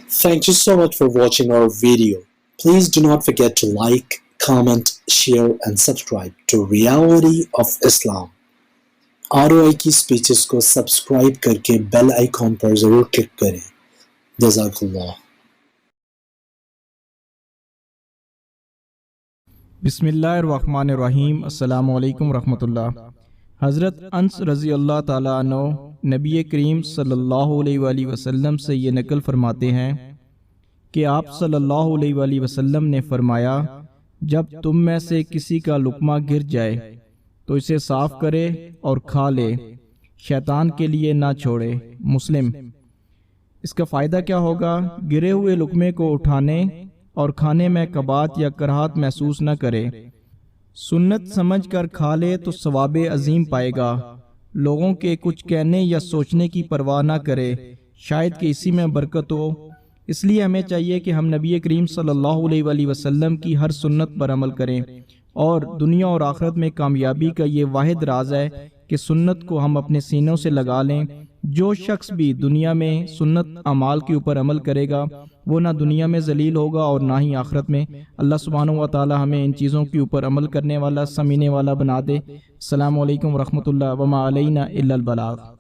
Thank you so much for watching our video. Please do not forget to like, comment, share and subscribe to Reality of Islam. ROI کی speeches کو subscribe کر کے bell icon پر ضرور click کریں. جزاک اللہ. بسم اللہ الرحمن الرحیم. السلام علیکم ورحمۃ اللہ. حضرت انس رضی اللہ تعالیٰ عنہ نبی کریم صلی اللہ علیہ وآلہ وسلم سے یہ نقل فرماتے ہیں کہ آپ صلی اللہ علیہ وآلہ وسلم نے فرمایا، جب تم میں سے کسی کا لقمہ گر جائے تو اسے صاف کرے اور کھا لے، شیطان کے لیے نہ چھوڑے. مسلم. اس کا فائدہ کیا ہوگا؟ گرے ہوئے لقمے کو اٹھانے اور کھانے میں کباہت یا کراہت محسوس نہ کرے. سنت سمجھ کر کھا لے تو ثواب عظیم پائے گا. لوگوں کے کچھ کہنے یا سوچنے کی پرواہ نہ کرے، شاید کہ اسی میں برکت ہو. اس لیے ہمیں چاہیے کہ ہم نبی کریم صلی اللہ علیہ وآلہ وسلم کی ہر سنت پر عمل کریں، اور دنیا اور آخرت میں کامیابی کا یہ واحد راز ہے کہ سنت کو ہم اپنے سینوں سے لگا لیں. جو شخص بھی دنیا میں سنت اعمال کے اوپر عمل کرے گا وہ نہ دنیا میں ذلیل ہوگا اور نہ ہی آخرت میں. اللہ سبحانہ و تعالی ہمیں ان چیزوں کے اوپر عمل کرنے والا، سمجھنے والا بنا دے. السلام علیکم ورحمۃ اللہ. وما علینا الا البلاغ.